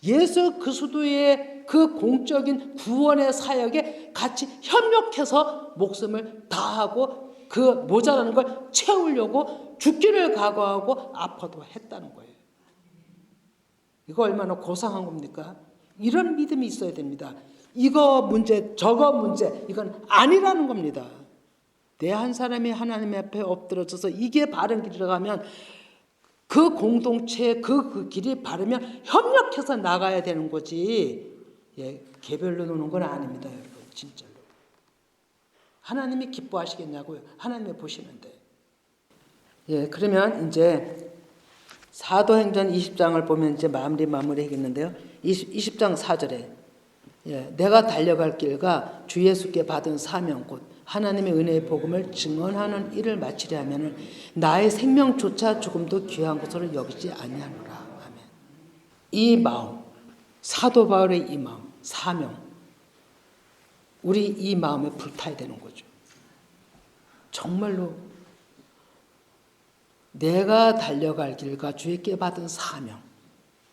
예수 그리스도의 그 공적인 구원의 사역에 같이 협력해서 목숨을 다하고 그 모자라는 걸 채우려고 죽기를 각오하고 아파도 했다는 거예요. 이거 얼마나 고상한 겁니까? 이런 믿음이 있어야 됩니다. 이거 문제 저거 문제 이건 아니라는 겁니다. 내 한 사람이 하나님 앞에 엎드러져서 이게 바른 길이라고 하면 그 공동체 그 길이 바르면 협력해서 나가야 되는 거지. 예, 개별로 노는 건 아닙니다, 여러분. 진짜로. 하나님이 기뻐하시겠냐고요. 하나님이 보시는데. 예, 그러면 이제 사도행전 20장을 보면 이제 마무리하겠는데요. 20장 4절에 예, 내가 달려갈 길과 주 예수께 받은 사명 곧 하나님의 은혜의 복음을 증언하는 일을 마치려 하면은 나의 생명조차 조금도 귀한 것으로 여기지 아니하노라. 아멘. 이 마음, 사도 바울의 이 마음, 사명, 우리 이 마음에 불타야 되는 거죠. 정말로 내가 달려갈 길과 주께 받은 사명,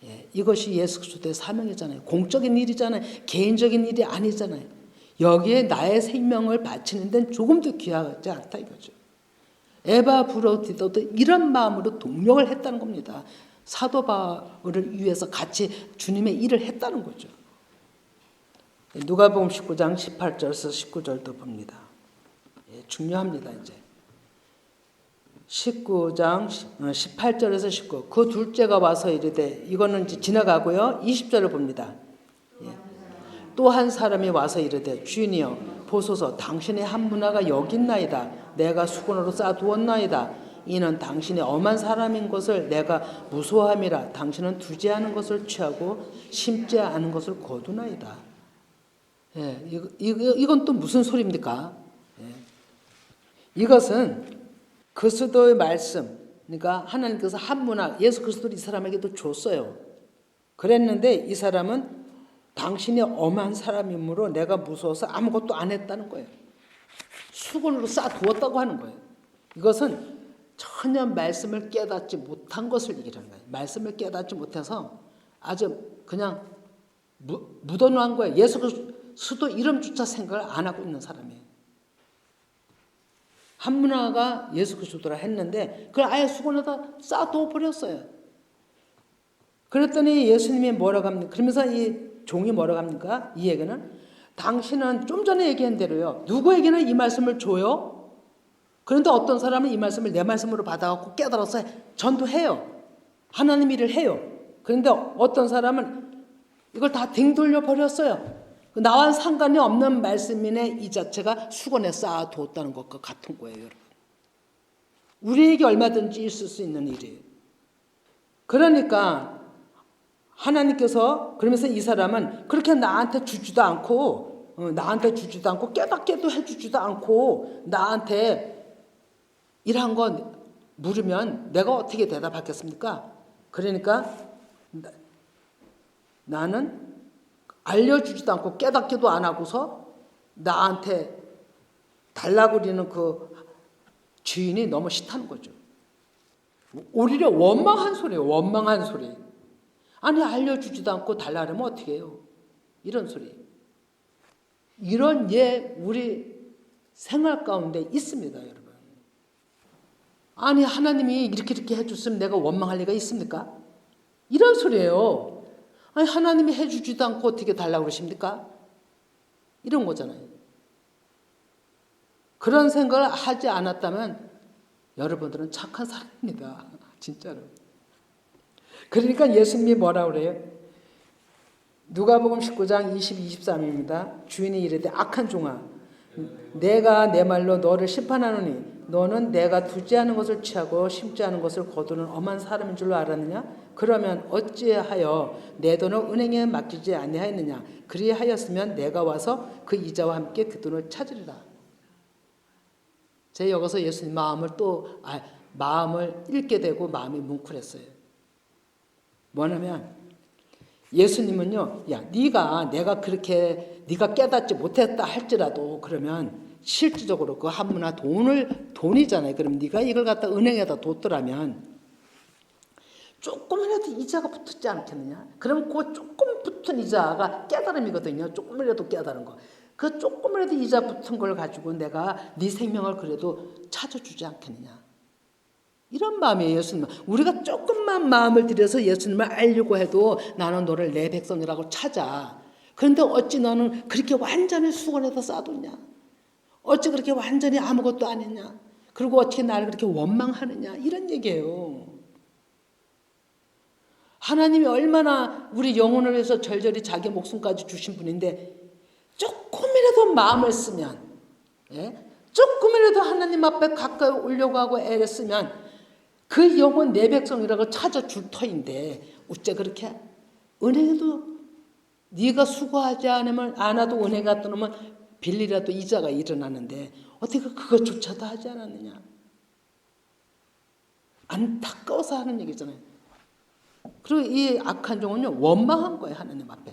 예, 이것이 예수 그리스도의 사명이잖아요. 공적인 일이잖아요. 개인적인 일이 아니잖아요. 여기에 나의 생명을 바치는 데는 조금도 귀하지 않다 이거죠. 에바 브로디도 이런 마음으로 동력을 했다는 겁니다. 사도 바울을 위해서 같이 주님의 일을 했다는 거죠. 누가복음 19장 18절에서 19절도 봅니다. 중요합니다. 이제 19장 18절에서 19. 그 둘째가 와서 이르되, 이거는 이제 지나가고요. 20절을 봅니다. 또 한 사람이 와서 이르되, 주인이여 보소서, 당신의 한 문화가 여기 있나이다. 내가 수건으로 쌓아두었나이다. 이는 당신이 엄한 사람인 것을 내가 무소함이라. 당신은 두지 않은 것을 취하고 심지 않은 것을 거두나이다. 이건 또 무슨 소리입니까? 이것은 그리스도의 말씀, 그러니까 하나님께서 한 문화, 예수 그리스도를 이 사람에게도 줬어요. 그랬는데 이 사람은 당신이 엄한 사람이므로 내가 무서워서 아무것도 안 했다는 거예요. 수건으로 쌓아두었다고 하는 거예요. 이것은 전혀 말씀을 깨닫지 못한 것을 얘기하는 거예요. 말씀을 깨닫지 못해서 아주 그냥 묻어놓은 거예요. 예수 그리스도 이름조차 생각을 안 하고 있는 사람이에요. 한 문화가 예수 그리스도라 했는데 그걸 아예 수건에다 쌓아두어 버렸어요. 그랬더니 예수님이 뭐라고 합니까? 그러면서 이 종이 뭐라고 합니까? 이 얘기는 당신은 좀 전에 얘기한 대로요. 누구에게는 이 말씀을 줘요. 그런데 어떤 사람은 이 말씀을 내 말씀으로 받아갖고 깨달아서 전도해요. 하나님 일을 해요. 그런데 어떤 사람은 이걸 다 댕돌려 버렸어요. 나와 상관이 없는 말씀이네 이 자체가 수건에 쌓아두었다는 것과 같은 거예요. 여러분. 우리에게 얼마든지 있을 수 있는 일이에요. 그러니까 하나님께서 그러면서 이 사람은 그렇게 나한테 주지도 않고 깨닫게도 해주지도 않고 나한테 이런 거 물으면 내가 어떻게 대답하겠습니까? 그러니까 나는 알려주지도 않고 깨닫기도 안 하고서 나한테 달라고 그러는 그 주인이 너무 싫다는 거죠. 오히려 원망한 소리예요. 원망한 소리. 아니 알려주지도 않고 달라고 하면 어떻게 해요? 이런 소리. 이런 예 우리 생활 가운데 있습니다. 여러분. 아니 하나님이 이렇게 해줬으면 내가 원망할 리가 있습니까? 이런 소리예요. 아니 하나님이 해주지도 않고 어떻게 달라고 그러십니까? 이런 거잖아요. 그런 생각을 하지 않았다면 여러분들은 착한 사람입니다. 진짜로. 그러니까 예수님이 뭐라고 그래요? 누가복음 19장 22-23입니다. 주인이 이르되 악한 종아 내가 내 말로 너를 심판하노니 너는 내가 두지 않은 것을 취하고 심지 않은 것을 거두는 엄한 사람인 줄로 알았느냐? 그러면 어찌하여 내 돈을 은행에 맡기지 아니하였느냐? 그리하였으면 내가 와서 그 이자와 함께 그 돈을 찾으리라. 제가 여기서 예수님 마음을 읽게 되고 마음이 뭉클했어요. 뭐냐면 예수님은요, 야, 내가 깨닫지 못했다 할지라도 그러면 실질적으로 그 한 문화 돈이잖아요. 그럼 네가 이걸 갖다 은행에다 뒀더라면 조금이라도 이자가 붙지 않겠느냐? 그럼 그 조금 붙은 이자가 깨달음이거든요. 조금이라도 깨달은 거. 그 조금이라도 이자 붙은 걸 가지고 내가 네 생명을 그래도 찾아주지 않겠느냐? 이런 마음이에요. 예수님. 우리가 조금만 마음을 들여서 예수님을 알려고 해도 나는 너를 내 백성이라고 찾아. 그런데 어찌 너는 그렇게 완전히 수건에다 쌓아뒀냐? 어찌 그렇게 완전히 아무것도 안 했냐? 그리고 어떻게 나를 그렇게 원망하느냐? 이런 얘기예요. 하나님이 얼마나 우리 영혼을 위해서 절절히 자기 목숨까지 주신 분인데 조금이라도 마음을 쓰면 조금이라도 하나님 앞에 가까이 오려고 하고 애를 쓰면 그 영혼 내 백성이라고 찾아줄 터인데 어째 그렇게 은행에도 네가 수고하지 않아도 은행 갖다 놓으면 빌리라도 이자가 일어나는데 어떻게 그것조차도 하지 않았느냐. 안타까워서 하는 얘기잖아요. 그리고 이 악한 종은요 원망한 거예요. 하나님 앞에.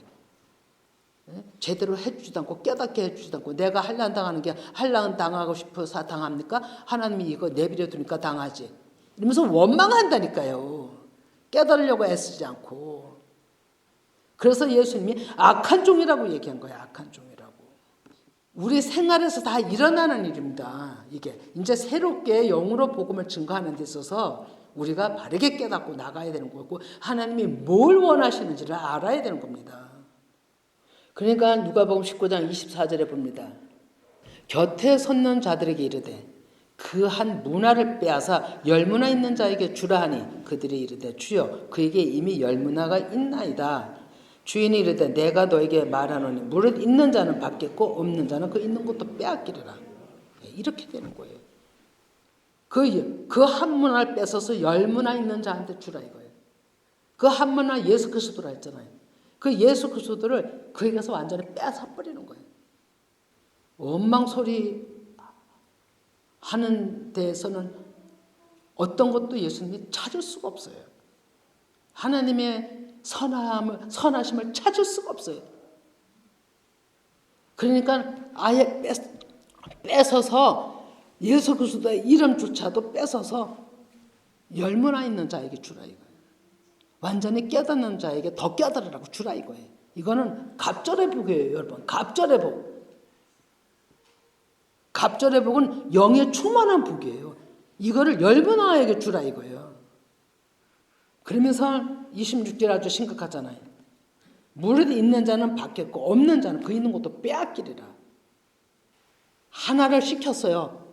제대로 해주지도 않고 깨닫게 해주지도 않고 내가 한란 당하는 게 한란 당하고 싶어서 당합니까? 하나님이 이거 내버려 두니까 당하지. 이러면서 원망한다니까요. 깨달으려고 애쓰지 않고. 그래서 예수님이 악한 종이라고 얘기한 거예요. 악한 종이라고. 우리 생활에서 다 일어나는 일입니다. 이게 이제 새롭게 영으로 복음을 증거하는 데 있어서 우리가 바르게 깨닫고 나가야 되는 거고 하나님이 뭘 원하시는지를 알아야 되는 겁니다. 그러니까 누가복음 19장 24절에 봅니다. 곁에 섰는 자들에게 이르되 그 한 문화를 빼앗아 열 문화 있는 자에게 주라 하니 그들이 이르되 주여 그에게 이미 열 문화가 있나이다. 주인이 이르되 내가 너에게 말하노니 무릇 있는 자는 받겠고 없는 자는 그 있는 것도 빼앗기리라. 이렇게 되는 거예요. 그 한 문화를 뺏어서 열 문화 있는 자한테 주라 이거예요. 그 한 문화 예수 그리스도라 했잖아요. 그 예수 그리스도를 그에게서 완전히 뺏어버리는 거예요. 원망소리 하는 데에서는 어떤 것도 예수님이 찾을 수가 없어요. 하나님의 선하심을 찾을 수가 없어요. 그러니까 아예 뺏어서 예수 그리스도의 이름조차도 뺏어서 열문화 있는 자에게 주라 이거예요. 완전히 깨닫는 자에게 더 깨달으라고 주라 이거예요. 이거는 갑절의 복이에요, 여러분. 갑절의 복. 갑절의 복은 영에 충만한 복이에요. 이거를 열문화에게 주라 이거예요. 그러면서 26절 아주 심각하잖아요. 무릇 있는 자는 받겠고 없는 자는 그 있는 것도 빼앗기리라. 하나를 시켰어요.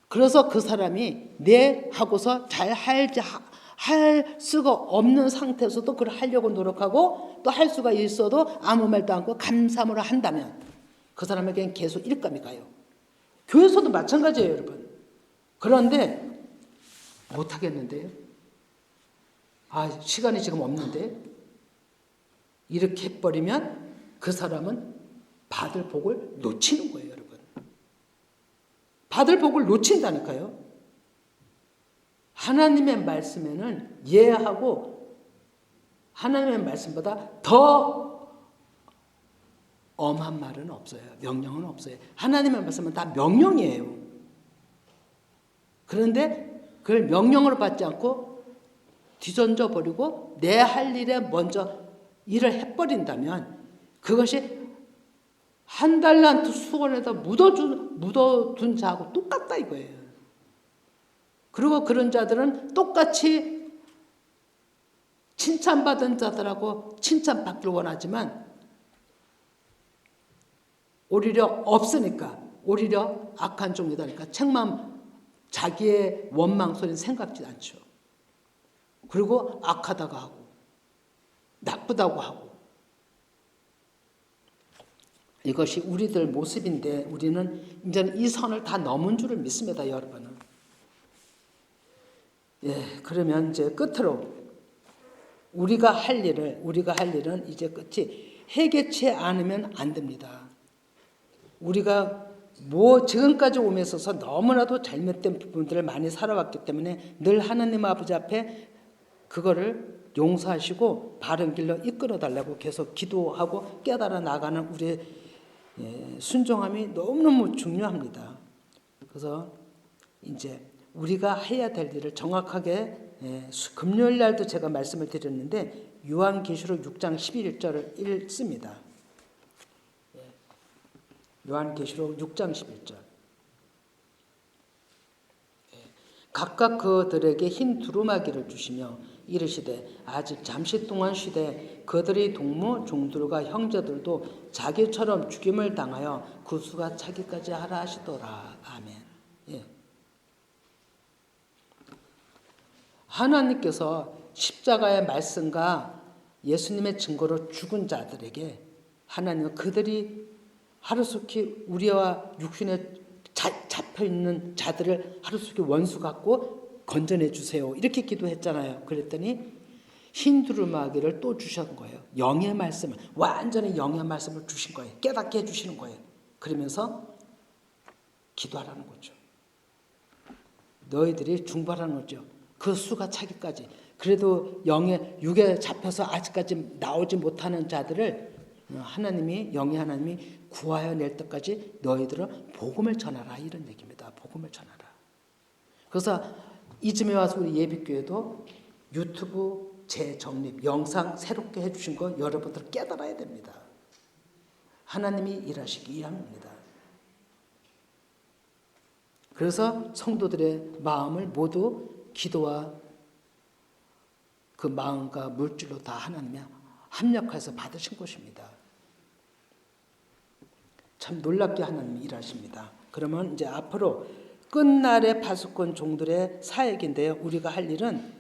그래서 그 사람이 네 하고서 잘 할 수가 없는 상태에서도 그걸 하려고 노력하고 또 할 수가 있어도 아무 말도 않고 감사함으로 한다면 그 사람에게는 계속 일감이 가요. 교회에서도 마찬가지예요, 여러분. 그런데 못하겠는데요. 시간이 지금 없는데 이렇게 해버리면 그 사람은 받을 복을 놓치는 거예요, 여러분. 받을 복을 놓친다니까요. 하나님의 말씀에는 예하고 하나님의 말씀보다 더 엄한 말은 없어요. 명령은 없어요. 하나님의 말씀은 다 명령이에요. 그런데 그걸 명령으로 받지 않고 뒤전져 버리고 내 할 일에 먼저 일을 해버린다면 그것이 한 달란트 수건에다 묻어둔 자하고 똑같다 이거예요. 그리고 그런 자들은 똑같이 칭찬받은 자들하고 칭찬받기를 원하지만 오히려 없으니까 오히려 악한 종이다니까 책만 자기의 원망 소리는 생각지 않죠. 그리고 악하다고 하고 나쁘다고 하고 이것이 우리들 모습인데 우리는 이제는 이 선을 다 넘은 줄을 믿습니다, 여러분은. 그러면 이제 끝으로 우리가 할 일은 이제 끝이 해결치 않으면 안 됩니다. 우리가 지금까지 오면서 있어서 너무나도 잘못된 부분들을 많이 살아왔기 때문에 늘 하나님 아버지 앞에 그거를 용서하시고 바른 길로 이끌어 달라고 계속 기도하고 깨달아 나가는 우리의 순종함이 너무너무 중요합니다. 그래서 이제 우리가 해야 될 일을 정확하게 금요일 날도 제가 말씀을 드렸는데 요한계시록 6장 11절을 읽습니다. 요한계시록 6장 11절. 각각 그들에게 흰 두루마기를 주시며 이르시되 아직 잠시 동안 쉬되 그들의 동무 종들과 형제들도 자기처럼 죽임을 당하여 그 수가 차기까지 하라 하시더라. 아멘. 하나님께서 십자가의 말씀과 예수님의 증거로 죽은 자들에게 하나님은 그들이 하루속히 우리와 육신에 잡혀있는 자들을 하루속히 원수 갖고 건져내 주세요. 이렇게 기도했잖아요. 그랬더니 흰 두루마기를 또 주신 거예요. 영의 말씀을 완전히 영의 말씀을 주신 거예요. 깨닫게 해주시는 거예요. 그러면서 기도하라는 거죠. 너희들이 중보하라는 거죠. 그 수가 차기까지. 그래도 육에 잡혀서 아직까지 나오지 못하는 자들을 영의 하나님이 구하여 낼 때까지 너희들은 복음을 전하라 이런 얘기입니다. 복음을 전하라. 그래서 이쯤에 와서 우리 예비교회도 유튜브 재정립 영상 새롭게 해주신 거 여러분들 깨달아야 됩니다. 하나님이 일하시기 위함입니다. 그래서 성도들의 마음을 모두 기도와 그 마음과 물질로 다 하나님이 합력해서 받으신 것입니다. 참 놀랍게 하나님이 일하십니다. 그러면 이제 앞으로 끝날의 파수꾼 종들의 사역인데요. 우리가 할 일은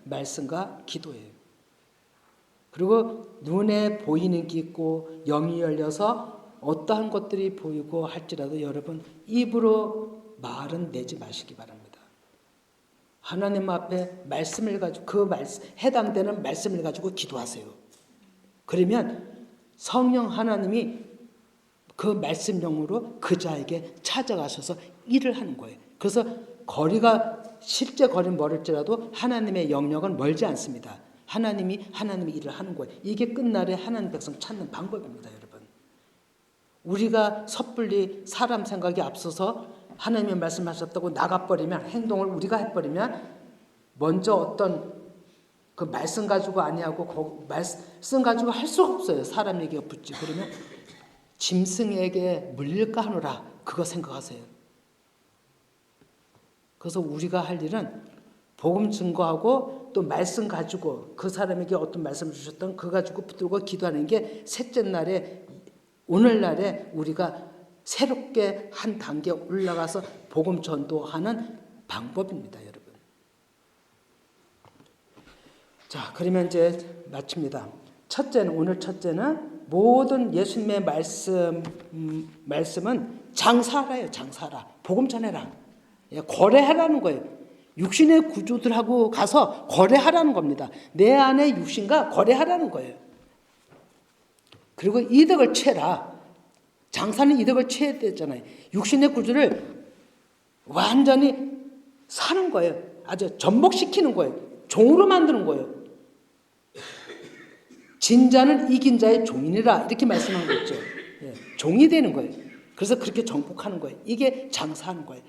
말씀과 기도예요. 그리고 눈에 보이는 게 있고 영이 열려서 어떠한 것들이 보이고 할지라도 여러분 입으로 말은 내지 마시기 바랍니다. 하나님 앞에 말씀을 가지고 그 말씀 해당되는 말씀을 가지고 기도하세요. 그러면 성령 하나님이 그 말씀령으로 그 자에게 찾아가셔서 일을 하는 거예요. 그래서 실제 거리는 멀을지라도 하나님의 영역은 멀지 않습니다. 하나님이 일을 하는 거예요. 이게 끝날에 하나님 백성 찾는 방법입니다, 여러분. 우리가 섣불리 사람 생각이 앞서서 하나님의 말씀하셨다고 나가버리면, 행동을 우리가 해버리면 먼저 어떤 그 말씀 가지고 아니하고 말씀 가지고 할 수가 없어요. 사람 얘기가 붙지. 그러면 짐승에게 물릴까 하노라, 그거 생각하세요. 그래서 우리가 할 일은 복음 증거하고 또 말씀 가지고 그 사람에게 어떤 말씀을 주셨던 그 가지고 붙들고 기도하는 게 셋째 날에, 오늘날에 우리가 새롭게 한 단계 올라가서 복음 전도하는 방법입니다, 여러분. 자, 그러면 이제 마칩니다. 오늘 첫째는 모든 예수님의 말씀은 장사하라예요. 장사하라. 복음 전해라. 거래하라는 거예요. 육신의 구조들하고 가서 거래하라는 겁니다. 내 안의 육신과 거래하라는 거예요. 그리고 이득을 취해라. 장사는 이득을 취해야 되잖아요. 육신의 구조를 완전히 사는 거예요. 아주 전복시키는 거예요. 종으로 만드는 거예요. 진자는 이긴 자의 종이니라, 이렇게 말씀한 거 있죠. 종이 되는 거예요. 그래서 그렇게 정복하는 거예요. 이게 장사하는 거예요.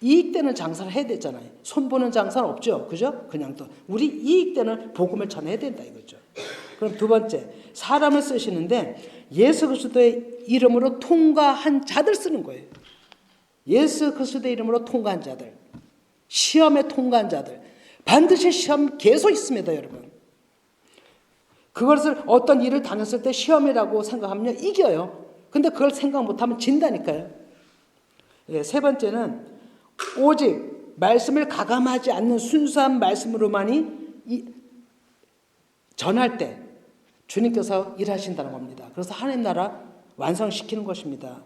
이익되는 장사를 해야 되잖아요. 손보는 장사는 없죠. 그죠? 그냥 또 우리 이익되는 복음을 전해야 된다 이거죠. 그럼 두 번째, 사람을 쓰시는데 예수 그리스도의 이름으로 통과한 자들 쓰는 거예요. 예수 그리스도의 이름으로 통과한 자들, 시험에 통과한 자들. 반드시 시험 계속 있습니다, 여러분. 그것을 어떤 일을 당했을 때 시험이라고 생각하면 이겨요. 근데 그걸 생각 못하면 진다니까요. 세 번째는 오직 말씀을 가감하지 않는 순수한 말씀으로만이 전할 때 주님께서 일하신다는 겁니다. 그래서 하나님 나라 완성시키는 것입니다.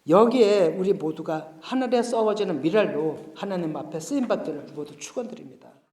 여기에 우리 모두가 하늘에 썩어지는 미랄로 하나님 앞에 쓰임받기를 모두 축원드립니다.